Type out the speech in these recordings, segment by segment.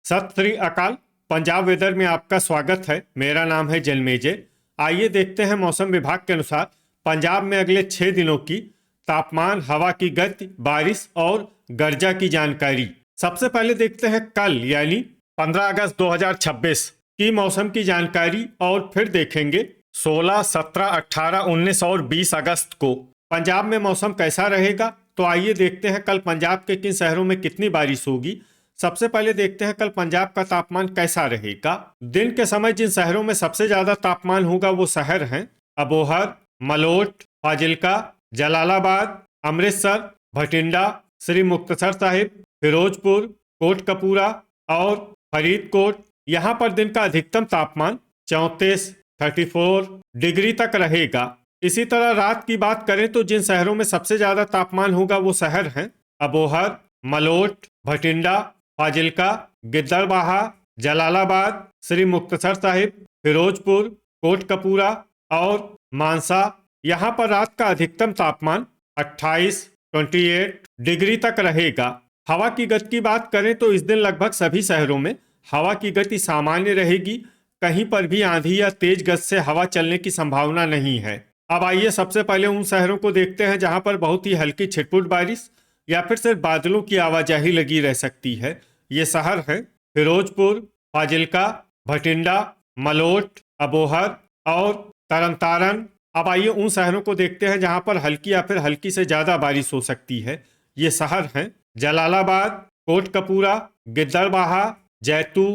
सत श्री अकाल। पंजाब वेदर में आपका स्वागत है। मेरा नाम है जन्मेजय। आइए देखते हैं मौसम विभाग के अनुसार पंजाब में अगले 6 दिनों की तापमान, हवा की गति, बारिश और गर्जा की जानकारी। सबसे पहले देखते हैं कल यानी 15 अगस्त 2026 की मौसम की जानकारी और फिर देखेंगे 16, 17, 18, 19 और 20 अगस्त को पंजाब में मौसम कैसा रहेगा। तो आइए देखते हैं कल पंजाब के किन शहरों में कितनी बारिश होगी। सबसे पहले देखते हैं कल पंजाब का तापमान कैसा रहेगा। दिन के समय जिन शहरों में सबसे ज्यादा तापमान होगा वो शहर हैं अबोहर, मलोट, फाजिल्का, जलालाबाद, अमृतसर, भटिंडा, श्री मुक्तसर साहिब, फिरोजपुर, कोटकपूरा और फरीदकोट। यहाँ पर दिन का अधिकतम तापमान 34 डिग्री तक रहेगा। इसी तरह रात की बात करें तो जिन शहरों में सबसे ज्यादा तापमान होगा वो शहर हैं अबोहर, मलोट, भटिंडा, फाजिल्का, गिद्दड़बाहा, जलालाबाद, श्री मुक्तसर साहिब, फिरोजपुर, कोटकपूरा और मानसा। यहाँ पर रात का अधिकतम तापमान 28 डिग्री तक रहेगा। हवा की गति की बात करें तो इस दिन लगभग सभी शहरों में हवा की गति सामान्य रहेगी। कहीं पर भी आंधी या तेज गति से हवा चलने की संभावना नहीं है। अब आइए सबसे पहले उन शहरों को देखते हैं जहां पर बहुत ही हल्की छिटपुट बारिश या फिर सिर्फ बादलों की आवाजाही लगी रह सकती है। ये शहर हैं फिरोजपुर, फाजिल्का, भटिंडा, मलोट, अबोहर और तरनतारन। अब आइए उन शहरों को देखते हैं जहां पर हल्की या फिर हल्की से ज्यादा बारिश हो सकती है। ये शहर हैं जलालाबाद, कोटकपूरा, गिद्दड़बाहा, जैतू,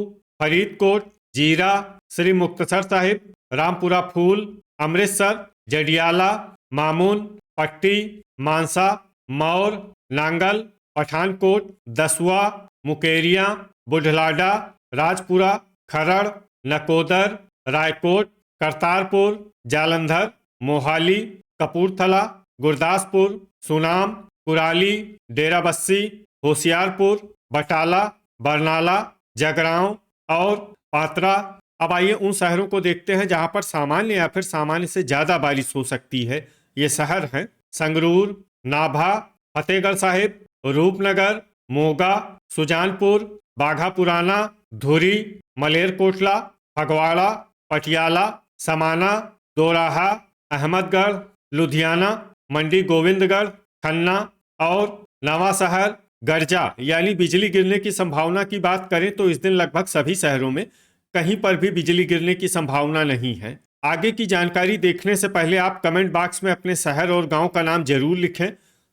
फरीदकोट, जीरा, श्री मुक्तसर साहिब, रामपुरा फूल, अमृतसर, जडियाला, मामून, पट्टी, मानसा, मौर, नांगल, पठानकोट, दसुआ, मुकेरिया, बुढ़लाडा, राजपुरा, खरड़, नकोदर, रायकोट, करतारपुर, जालंधर, मोहाली, कपूरथला, गुरदासपुर, सुनाम, कुराली, डेराबस्सी, होशियारपुर, बटाला, बरनाला, जगरांव और पात्रा। अब आइए उन शहरों को देखते हैं जहां पर सामान्य या फिर सामान्य से ज्यादा बारिश हो सकती है। ये शहर हैं संगरूर, नाभा, फतेहगढ़ साहिब, रूपनगर, मोगा, सुजानपुर, बाघा पुराना, धुरी, मलेरकोटला, फगवाड़ा, पटियाला, समाना, दोराहा, अहमदगढ़, लुधियाना, मंडी गोविंदगढ़, खन्ना और नवांशहर। गर्जा यानी बिजली गिरने की संभावना की बात करें तो इस दिन लगभग सभी शहरों में कहीं पर भी बिजली गिरने की संभावना नहीं है। आगे की जानकारी देखने से पहले आप कमेंट बॉक्स में अपने शहर और गांव का नाम जरूर लिखें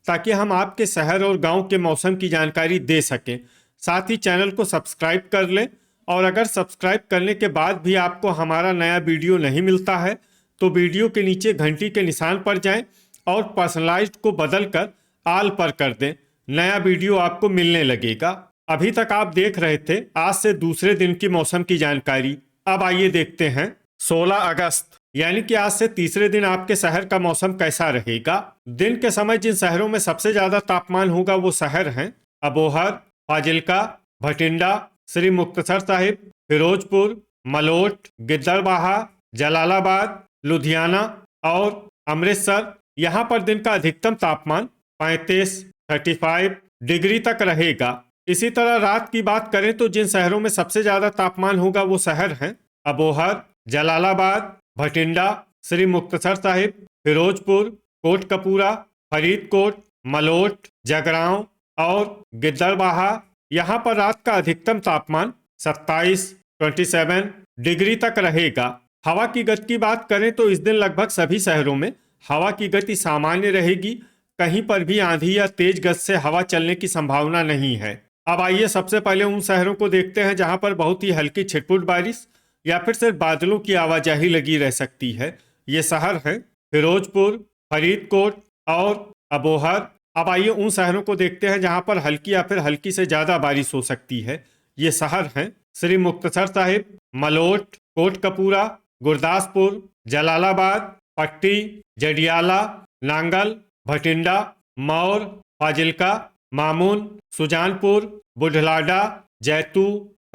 ताकि हम आपके शहर और गांव के मौसम की जानकारी दे सकें। साथ ही चैनल को सब्सक्राइब कर लें और अगर सब्सक्राइब करने के बाद भी आपको हमारा नया वीडियो नहीं मिलता है तो वीडियो के नीचे घंटी के निशान पर जाएं और पर्सनलाइज्ड को बदलकर आल पर कर दें। नया वीडियो आपको मिलने लगेगा। अभी तक आप देख रहे थे आज से दूसरे दिन की मौसम की जानकारी। अब आइए देखते हैं 16 अगस्त यानी कि आज से तीसरे दिन आपके शहर का मौसम कैसा रहेगा। दिन के समय जिन शहरों में सबसे ज्यादा तापमान होगा वो शहर हैं अबोहर, फाजिल्का, भटिंडा, श्री मुक्तसर साहिब, फिरोजपुर, मलोट, गिद्दड़बाहा, जलालाबाद, लुधियाना और अमृतसर। यहाँ पर दिन का अधिकतम तापमान 35 डिग्री तक रहेगा। इसी तरह रात की बात करें तो जिन शहरों में सबसे ज्यादा तापमान होगा वो शहर हैं अबोहर, जलालाबाद, भटिंडा, श्री मुक्तसर साहिब, फिरोजपुर, कोटकपूरा, फरीदकोट, मलोट, जगरांव और गिद्दड़बाहा। यहाँ पर रात का अधिकतम तापमान 27 डिग्री तक रहेगा। हवा की गति की बात करें तो इस दिन लगभग सभी शहरों में हवा की गति सामान्य रहेगी। कहीं पर भी आंधी या तेज गति से हवा चलने की संभावना नहीं है। अब आइए सबसे पहले उन शहरों को देखते हैं जहां पर बहुत ही हल्की छिटपुट बारिश या फिर सिर्फ बादलों की आवाजाही लगी रह सकती है। ये शहर हैं फिरोजपुर, फरीदकोट और अबोहर। अब आइए उन शहरों को देखते हैं जहां पर हल्की या फिर हल्की से ज्यादा बारिश हो सकती है। ये शहर हैं श्री मुक्तसर साहिब, मलोट, कोटकपूरा, गुरदासपुर, जलालाबाद, पट्टी, जडियाला, नांगल, भटिंडा, मौर, फाजिल्का, मामून, सुजानपुर, बुढ़लाडा, जैतू,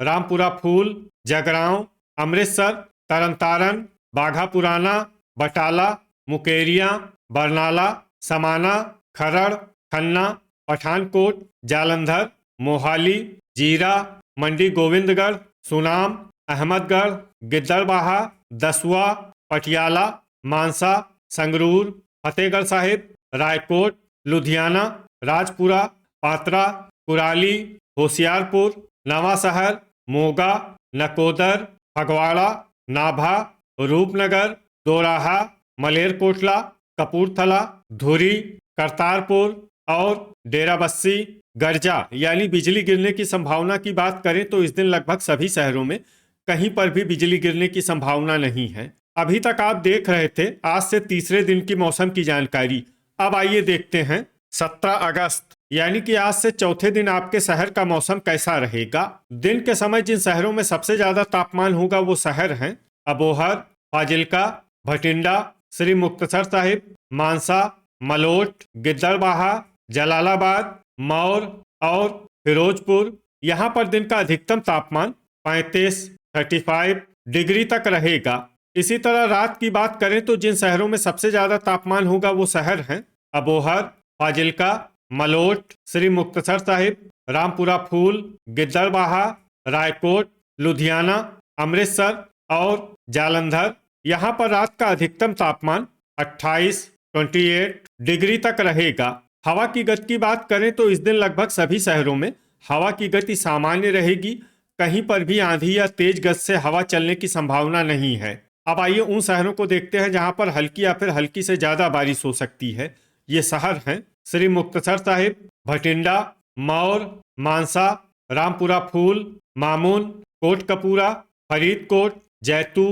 रामपुरा फूल, जगरांव, अमृतसर, तरनतारन, बाघा पुराना, बटाला, मुकेरिया, बरनाला, समाना, खरड़, खन्ना, पठानकोट, जालंधर, मोहाली, जीरा, मंडी गोविंदगढ़, सुनाम, अहमदगढ़, गिद्दड़बाहा, दसुआ, पटियाला, मानसा, संगरूर, फतेहगढ़ साहिब, रायकोट, लुधियाना, राजपुरा, पात्रा, कुराली, होशियारपुर, नवांशहर, मोगा, नकोदर, फगवाड़ा, नाभा, रूपनगर, दोराहा, मलेरकोटला, कपूरथला, धुरी, करतारपुर और डेराबस्सी। गर्जा यानी बिजली गिरने की संभावना की बात करें तो इस दिन लगभग सभी शहरों में कहीं पर भी बिजली गिरने की संभावना नहीं है। अभी तक आप देख रहे थे आज से तीसरे दिन की मौसम की जानकारी। अब आइए देखते हैं 17 अगस्त यानी कि आज से चौथे दिन आपके शहर का मौसम कैसा रहेगा। दिन के समय जिन शहरों में सबसे ज्यादा तापमान होगा वो शहर हैं अबोहर, फाजिल्का, भटिंडा, श्री मुक्तसर साहिब, मानसा, मलोट, गिद्दड़बाहा, जलालाबाद, मौर और फिरोजपुर। यहाँ पर दिन का अधिकतम तापमान 35 डिग्री तक रहेगा। इसी तरह रात की बात करें तो जिन शहरों में सबसे ज्यादा तापमान होगा वो शहर हैं अबोहर, फाजिल्का, मलोट, श्री मुक्तसर साहिब, रामपुरा फूल, गिद्दड़बाहा, रायकोट, लुधियाना, अमृतसर और जालंधर। यहाँ पर रात का अधिकतम तापमान 28 डिग्री तक रहेगा। हवा की गति की बात करें तो इस दिन लगभग सभी शहरों में हवा की गति सामान्य रहेगी। कहीं पर भी आंधी या तेज गति से हवा चलने की संभावना नहीं है। अब आइए उन शहरों को देखते हैं जहां पर हल्की या फिर हल्की से ज्यादा बारिश हो सकती है। ये शहर हैं श्री मुक्तसर साहिब, भटिंडा, मौर, मानसा, रामपुरा फूल, मामून, कोटकपूरा, फरीदकोट, जैतू,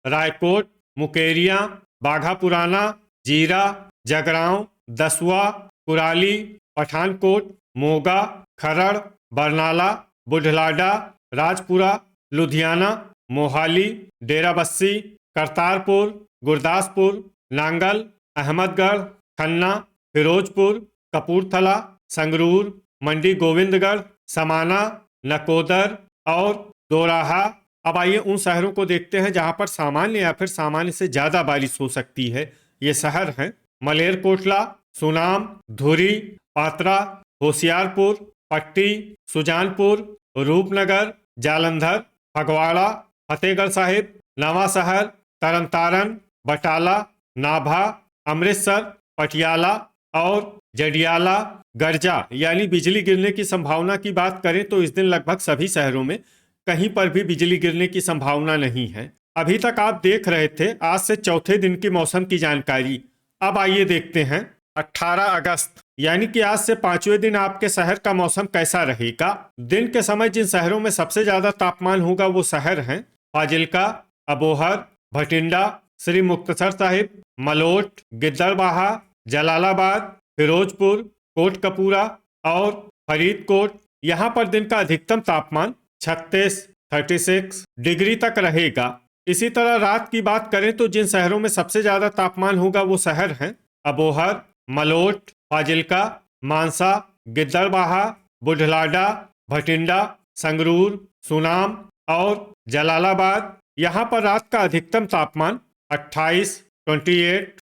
रायकोट, मुकेरिया, बाघा पुराना, जीरा, जगरांव, दसुआ, कुराली, पठानकोट, मोगा, खरड़, बरनाला, बुढ़लाडा, राजपुरा, लुधियाना, मोहाली, डेराबस्सी, करतारपुर, गुरदासपुर, नांगल, अहमदगढ़, खन्ना, फिरोजपुर, कपूरथला, संगरूर, मंडी गोविंदगढ़, समाना, नकोदर और दोराहा। अब आइए उन शहरों को देखते हैं जहां पर सामान्य या फिर सामान्य से ज्यादा बारिश हो सकती है। ये शहर हैं मलेरकोटला, सुनाम, धुरी, पात्रा, होशियारपुर, पट्टी, सुजानपुर, रूपनगर, जालंधर, फगवाड़ा, फतेहगढ़ साहिब, नवांशहर, तरनतारन, बटाला, नाभा, अमृतसर, पटियाला और जडियाला। गर्जा यानी बिजली गिरने की संभावना की बात करें तो इस दिन लगभग सभी शहरों में कहीं पर भी बिजली गिरने की संभावना नहीं है। अभी तक आप देख रहे थे आज से चौथे दिन की मौसम की जानकारी। अब आइए देखते हैं 18 अगस्त यानी कि आज से पांचवें दिन आपके शहर का मौसम कैसा रहेगा। दिन के समय जिन शहरों में सबसे ज्यादा तापमान होगा वो शहर हैं फाजिल्का, अबोहर, भटिंडा, श्री मुक्तसर साहिब, मलोट, गिद्दड़बाहा, जलालाबाद, फिरोजपुर, कोटकपूरा और फरीदकोट। यहाँ पर दिन का अधिकतम तापमान 36 डिग्री तक रहेगा। इसी तरह रात की बात करें तो जिन शहरों में सबसे ज्यादा तापमान होगा वो शहर हैं अबोहर, मलोट, फाजिल्का, मानसा, गिद्दड़बाहा, बुढ़लाडा, भटिंडा, संगरूर, सुनाम और जलालाबाद। यहाँ पर रात का अधिकतम तापमान 28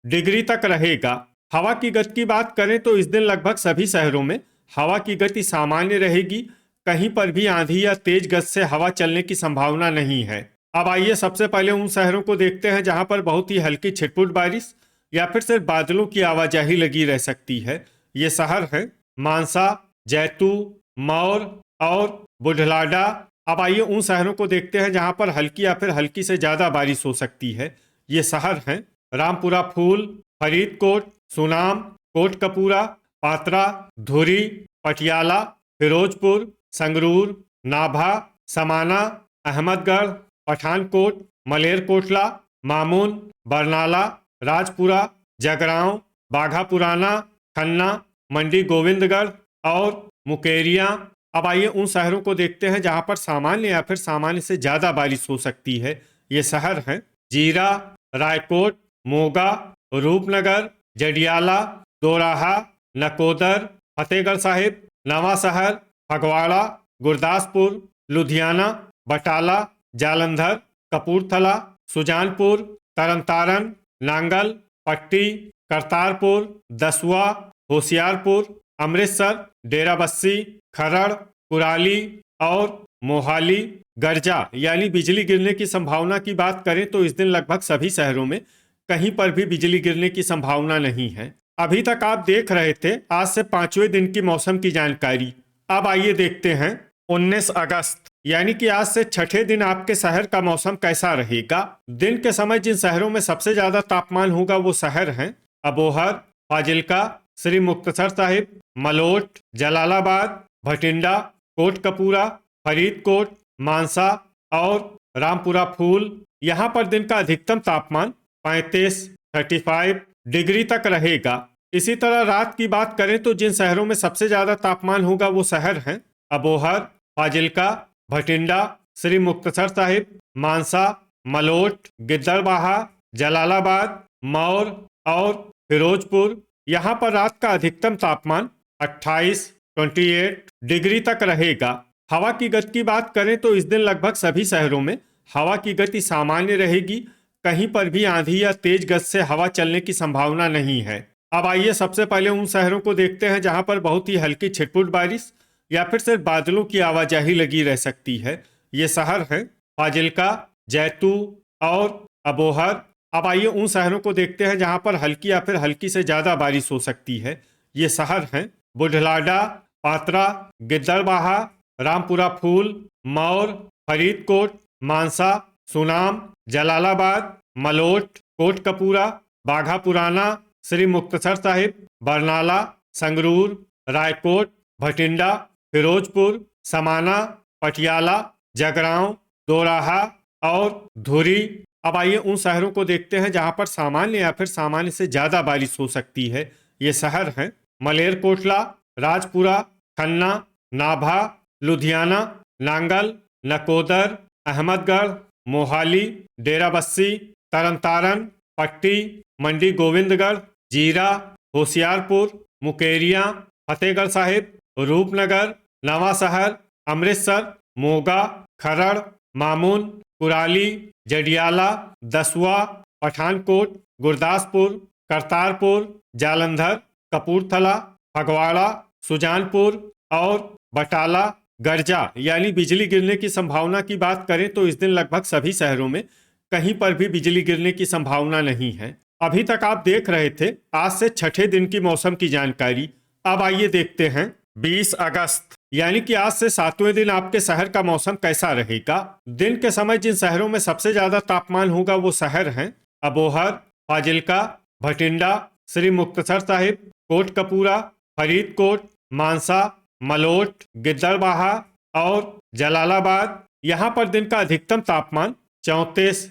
डिग्री तक रहेगा। हवा की गति की बात करें तो इस दिन लगभग सभी शहरों में हवा की गति सामान्य रहेगी। कहीं पर भी आंधी या तेज गति से हवा चलने की संभावना नहीं है। अब आइए सबसे पहले उन शहरों को देखते हैं जहां पर बहुत ही हल्की छिटपुट बारिश या फिर सिर्फ बादलों की आवाजाही लगी रह सकती है। ये शहर हैं मानसा, जैतू, मौर और बुढ़लाडा। अब आइए उन शहरों को देखते हैं जहां पर हल्की या फिर हल्की से ज्यादा बारिश हो सकती है। ये शहर हैं रामपुरा फूल, फरीदकोट, सुनाम, कोटकपूरा, पात्रा, धुरी, पटियाला, फिरोजपुर, संगरूर, नाभा, समाना, अहमदगढ़, पठानकोट, मलेरकोटला, मामून, बरनाला, राजपुरा, जगरांव, बाघा पुराना, खन्ना, मंडी गोविंदगढ़ और मुकेरिया। अब आइए उन शहरों को देखते हैं जहां पर सामान्य या फिर सामान्य से ज्यादा बारिश हो सकती है। ये शहर हैं जीरा, रायकोट, मोगा, रूपनगर, जडियाला, दोराहा, नकोदर, फतेहगढ़ साहिब, नवांशहर, फगवाड़ा, गुरदासपुर, लुधियाना, बटाला, जालंधर, कपूरथला, सुजानपुर, तरनतारन, नांगल, पट्टी, करतारपुर, दसुआ, होशियारपुर, अमृतसर, डेराबस्सी, खरड़, कुराली और मोहाली, गर्जा यानी बिजली गिरने की संभावना की बात करें तो इस दिन लगभग सभी शहरों में कहीं पर भी बिजली गिरने की संभावना नहीं है। अभी तक आप देख रहे थे आज से 5वें दिन की मौसम की जानकारी। अब आइए देखते हैं 19 अगस्त यानी कि आज से छठे दिन आपके शहर का मौसम कैसा रहेगा। दिन के समय जिन शहरों में सबसे ज्यादा तापमान होगा वो शहर हैं अबोहर, फाजिल्का, श्री मुक्तसर साहिब, मलोट, जलालाबाद, भटिंडा, कोटकपूरा, फरीदकोट, मानसा और रामपुरा फूल। यहाँ पर दिन का अधिकतम तापमान 35 डिग्री तक रहेगा। इसी तरह रात की बात करें तो जिन शहरों में सबसे ज्यादा तापमान होगा वो शहर हैं अबोहर, फाजिल्का, भटिंडा, श्री मुक्तसर साहिब, मानसा, मलोट, गिद्दड़बाहा, जलालाबाद, मौर और फिरोजपुर। यहाँ पर रात का अधिकतम तापमान 28 डिग्री तक रहेगा। हवा की गति की बात करें तो इस दिन लगभग सभी शहरों में हवा की गति सामान्य रहेगी। कहीं पर भी आंधी या तेज गति से हवा चलने की संभावना नहीं है। अब आइए सबसे पहले उन शहरों को देखते हैं जहां पर बहुत ही हल्की छिटपुट बारिश या फिर सिर्फ बादलों की आवाजाही लगी रह सकती है। ये शहर हैं फाजिल्का, जैतू और अबोहर। अब आइए उन शहरों को देखते हैं जहां पर हल्की या फिर हल्की से ज्यादा बारिश हो सकती है। ये शहर हैं बुढ़लाडा, पात्रा, गिद्दड़बाहा, रामपुरा फूल, मौर, फरीदकोट, मानसा, सुनाम, जलालाबाद, मलोट, कोटकपूरा, बाघा पुराना, श्री मुक्तसर साहिब, बरनाला, संगरूर, रायकोट, भटिंडा, फिरोजपुर, समाना, पटियाला, जगरांव, दोराहा और धुरी। अब आइए उन शहरों को देखते हैं जहां पर सामान्य या फिर सामान्य से ज्यादा बारिश हो सकती है। ये शहर हैं मलेरकोटला, राजपुरा, खन्ना, नाभा, लुधियाना, नांगल, नकोदर, अहमदगढ़, मोहाली, डेराबस्सी, तरनतारन, पट्टी, मंडी गोविंदगढ़, जीरा, होशियारपुर, मुकेरिया, फतेहगढ़ साहिब, रूपनगर, नवा शहर, अमृतसर, मोगा, खरड़, मामून, कुराली, जडियाला, दसुआ, पठानकोट, गुरदासपुर, करतारपुर, जालंधर, कपूरथला, फगवाड़ा, सुजानपुर और बटाला। गर्जा यानी बिजली गिरने की संभावना की बात करें तो इस दिन लगभग सभी शहरों में कहीं पर भी बिजली गिरने की संभावना नहीं है। अभी तक आप देख रहे थे आज से छठे दिन की मौसम की जानकारी। अब आइए देखते हैं 20 अगस्त यानी कि आज से 7वें दिन आपके शहर का मौसम कैसा रहेगा। दिन के समय जिन शहरों में सबसे ज्यादा तापमान होगा वो शहर हैं अबोहर, फाजिल्का, भटिंडा, श्री मुक्तसर साहिब, कोटकपूरा, फरीदकोट, मानसा, मलोट, गिद्दड़बाहा और जलालाबाद। यहाँ पर दिन का अधिकतम तापमान 34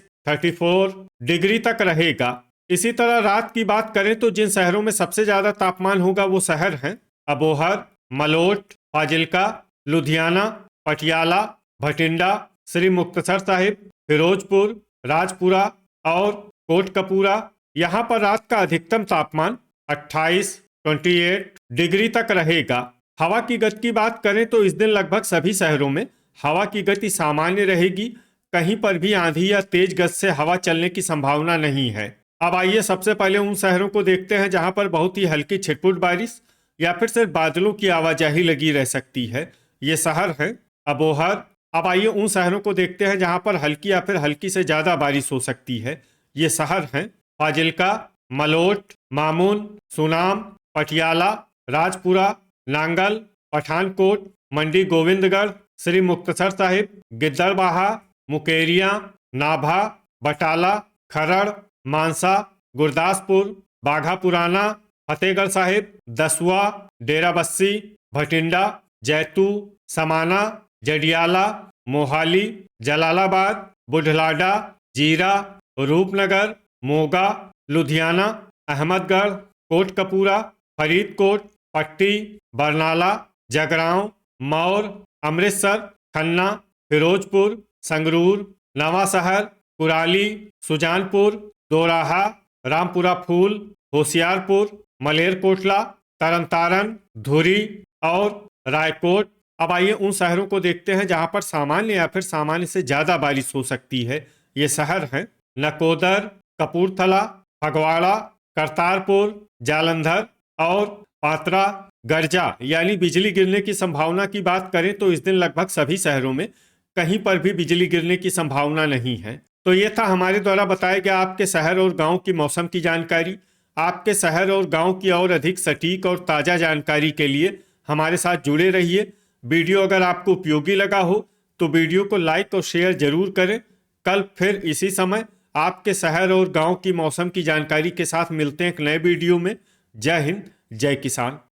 डिग्री तक रहेगा। इसी तरह रात की बात करें तो जिन शहरों में सबसे ज्यादा तापमान होगा वो शहर हैं अबोहर, मलोट, फाजिल्का, लुधियाना, पटियाला, भटिंडा, श्री मुक्तसर साहिब, फिरोजपुर, राजपुरा और कोटकपूरा। यहाँ पर रात का अधिकतम तापमान 28 डिग्री तक रहेगा। हवा की गति की बात करें तो इस दिन लगभग सभी शहरों में हवा की गति सामान्य रहेगी। कहीं पर भी आंधी या तेज गति से हवा चलने की संभावना नहीं है। अब आइए सबसे पहले उन शहरों को देखते हैं जहां पर बहुत ही हल्की छिटपुट बारिश या फिर सिर्फ बादलों की आवाजाही लगी रह सकती है। ये शहर हैं अबोहर। अब आइए उन शहरों को देखते हैं जहां पर हल्की या फिर हल्की से ज्यादा बारिश हो सकती है। ये शहर हैं फाजिल्का, मलोट, मामून, सुनाम, पटियाला, राजपुरा, नांगल, पठानकोट, मंडी गोविंदगढ़, श्री मुक्तसर साहिब, गिद्दड़बाहा, मुकेरिया, नाभा, बटाला, खरड़, मानसा, गुरदासपुर, बाघा पुराना, फतेहगढ़ साहिब, दसुआ, डेराबस्सी, भटिंडा, जैतू, समाना, जडियाला, मोहाली, जलालाबाद, बुढ़लाडा, जीरा, रूपनगर, मोगा, लुधियाना, अहमदगढ़, कोटकपूरा, फरीदकोट, पट्टी, बरनाला, जगरांव, मौर, अमृतसर, खन्ना, फिरोजपुर, संगरूर, नवा शहर, कुराली, सुजानपुर, दोराहा, रामपुरा फूल, होशियारपुर, मलेरकोटला, तरनतारन, धुरी और रायकोट। अब आइए उन शहरों को देखते हैं जहां पर सामान्य या फिर सामान्य से ज्यादा बारिश हो सकती है। ये शहर हैं नकोदर, कपूरथला, फगवाड़ा, करतारपुर, जालंधर और पात्रा। गर्जा यानी बिजली गिरने की संभावना की बात करें तो इस दिन लगभग सभी शहरों में कहीं पर भी बिजली गिरने की संभावना नहीं है। तो ये था हमारे द्वारा बताया गया आपके शहर और गांव की मौसम की जानकारी। आपके शहर और गांव की और अधिक सटीक और ताज़ा जानकारी के लिए हमारे साथ जुड़े रहिए। वीडियो अगर आपको उपयोगी लगा हो तो वीडियो को लाइक और शेयर जरूर करें। कल फिर इसी समय आपके शहर और गांव की मौसम की जानकारी के साथ मिलते हैं एक नए वीडियो में। जय हिंद, जय किसान।